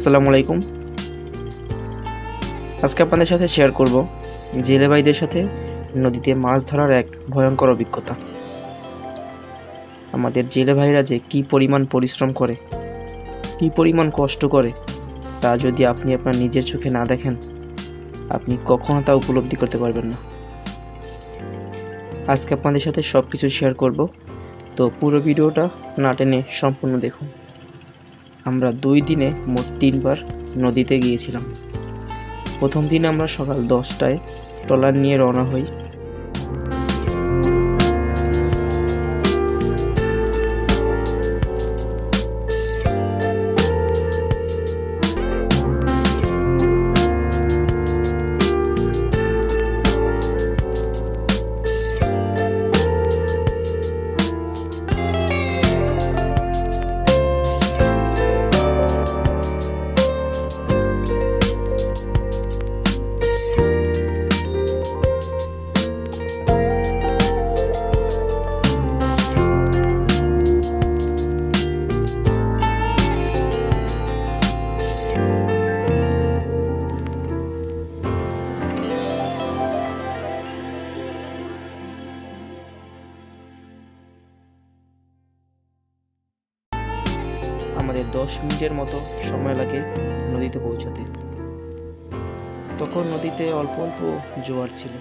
আসসালামু আলাইকুম। আজকে আপনাদের সাথে শেয়ার করব জেলে ভাইদের সাথে নদীতে মাছ ধরার এক ভয়ঙ্কর অভিজ্ঞতা। আমাদের জেলে ভাইরা যে কি পরিমাণ পরিশ্রম করে, কি পরিমাণ কষ্ট করে, তা যদি আপনি আপনার নিজের চোখে না দেখেন, আপনি কখনো তা উপলব্ধি করতে পারবেন না। আজকে আপনাদের সাথে সব কিছু শেয়ার করব, তো পুরো ভিডিওটা না টেনে সম্পূর্ণ দেখুন। আমরা 2 দিনে মোট 3 বার নদীতে গিয়েছিলাম। প্রথম দিন আমরা সকাল 10টায় ট্রলার নিয়ে রওনা হই। আমাদের 10 মিনিটের মতো সময় লাগে নদীতে পৌঁছাতে। তখন নদীতে অল্প অল্প জোয়ার ছিল।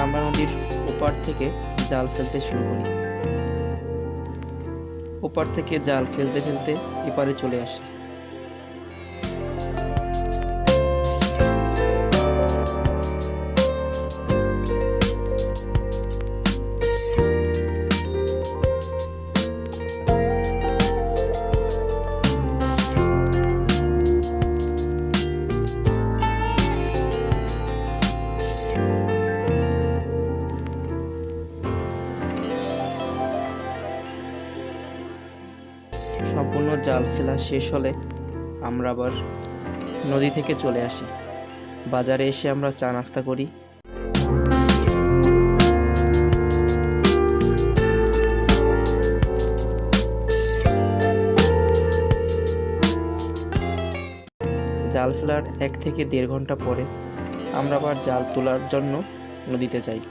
আমরা নদীর ওপার থেকে জাল ফেলতে শুরু করি। ওপার থেকে জাল ফেলতে ফেলতে এপারে চলে আসি। সম্পূর্ণ জাল ফেলা শেষ হলে আমরা আবার নদী থেকে চলে আসি। বাজারে এসে আমরা চা নাস্তা করি। জাল ফেলার 1 থেকে 1.5 ঘন্টা পরে আমরা আবার জাল তোলার জন্য নদীতে যাই।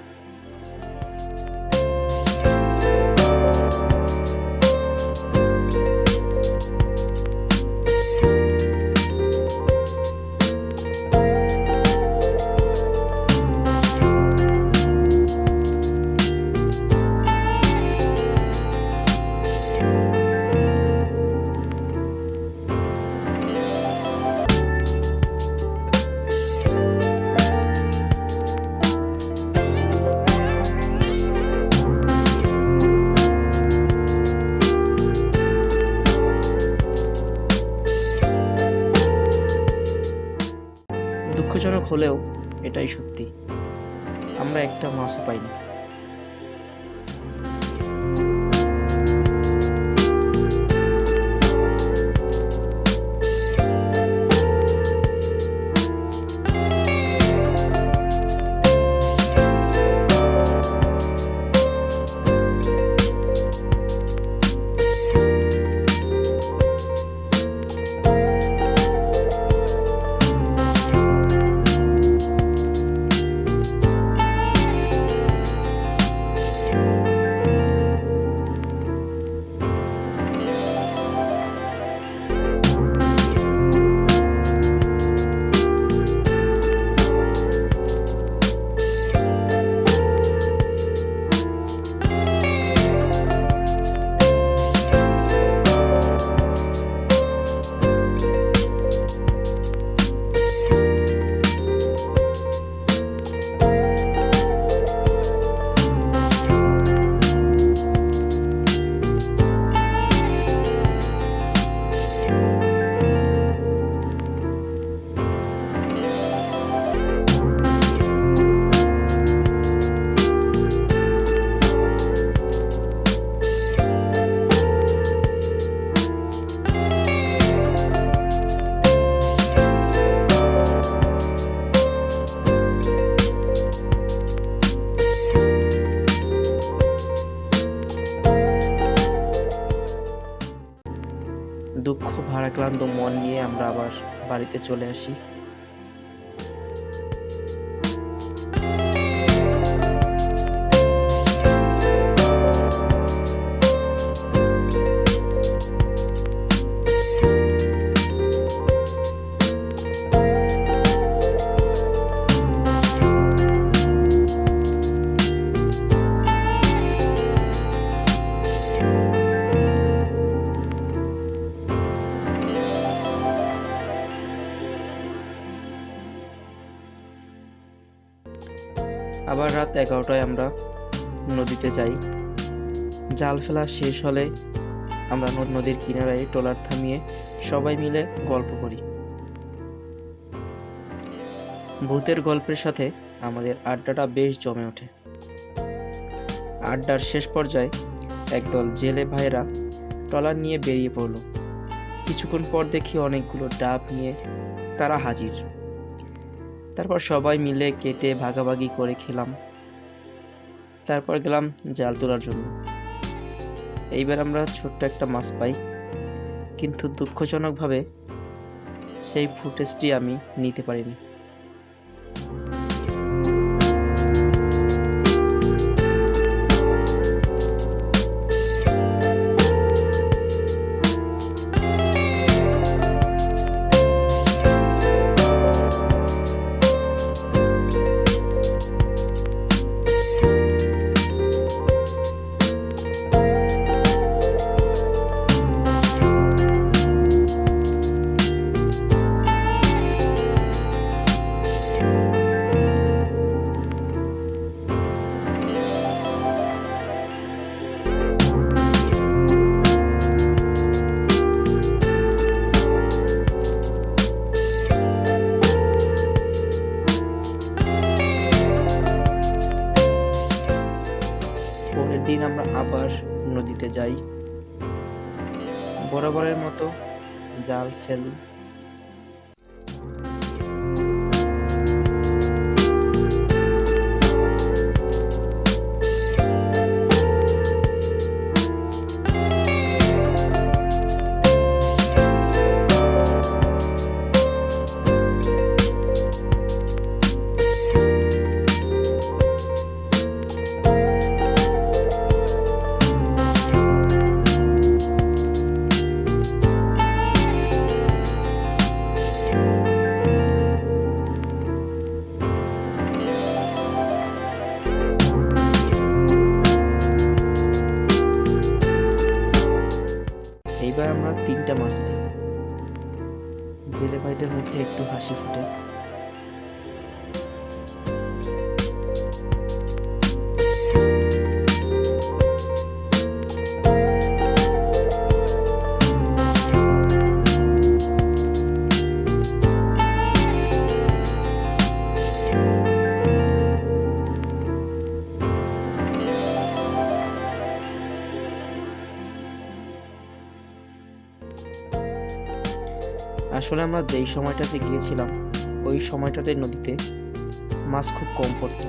দুঃখজনক হলেও এটাই সত্যি, আমরা একটা মাছও পাইনি। ক্লান্ত মন নিয়ে আমরা আবার বাড়িতে চলে আসি। আবার রাত 11টায় আমরা নদীতে যাই। জাল ফেলা শেষ হলে আমরা নদীর কিনারায় ট্রলার থামিয়ে সবাই মিলে গল্প করি। ভূতের গল্পের সাথে আমাদের আড্ডাটা বেশ জমে ওঠে। আড্ডার শেষ পর্যায়ে একদল জেলে ভাইয়েরা ট্রলার নিয়ে বেরিয়ে পড়ল। কিছুক্ষণ পর দেখি অনেকগুলো ডাব নিয়ে তারা হাজির। তারপর সবাই মিলে কেটে ভাগাভাগি করে খেলাম। তারপর গেলাম জাল তোলার জন্য। এইবার আমরা ছোট্ট একটা মাছ পাই, কিন্তু দুঃখজনকভাবে সেই ফুটেজটি আমি নিতে পারিনি। পরের দিন আমরা আবার নদীতে যাই, বরাবরের মতো জাল ফেলি। এইবার আমরা 3টা মাছ পাই। জেলে ভাইদের মুখে একটু হাসি ফুটে। আসলে আমরা যেই সময়টাতে গিয়েছিলাম ওই সময়টাতে নদীতে মাছ খুব কম পড়ত।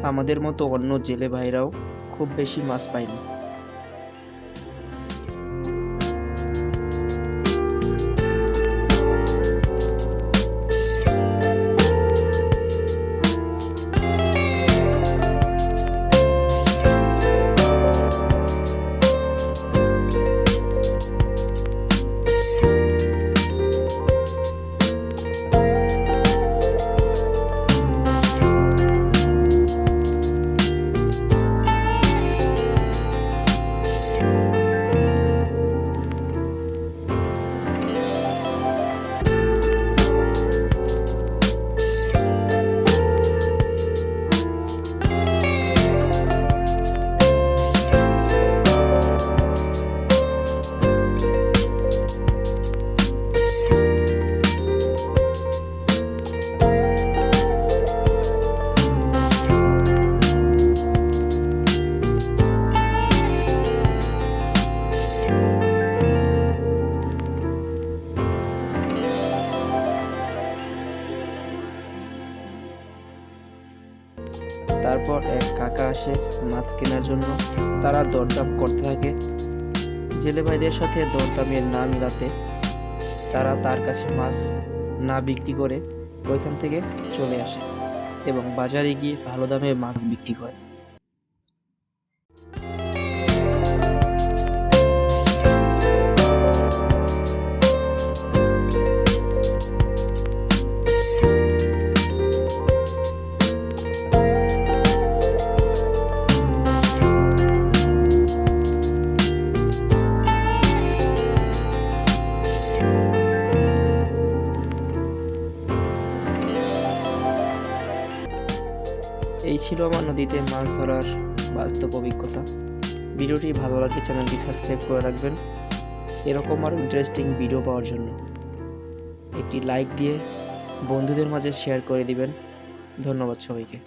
আমাদের মতো অন্য জেলে ভাইরাও খুব বেশি মাছ পায়নি। তারপর এক কাকা আসে মাছ কেনার জন্য। তারা দরদাম করতে থাকে, জেলে ভাইদের সাথে দরদামের না মিলাতে তারা তার কাছে মাছ না বিক্রি করে ওইখান থেকে চলে আসে এবং বাজারে গিয়ে ভালো দামে মাছ বিক্রি করে। এই ছিল আমার নদীতে মাছ ধরার বাস্তব অভিজ্ঞতা। ভিডিওটি ভালো লাগলে চ্যানেলটি সাবস্ক্রাইব করে রাখবেন এরকম আরও ইন্টারেস্টিং ভিডিও পাওয়ার জন্য। একটি লাইক দিয়ে বন্ধুদের মাঝে শেয়ার করে দিবেন। ধন্যবাদ সবাইকে।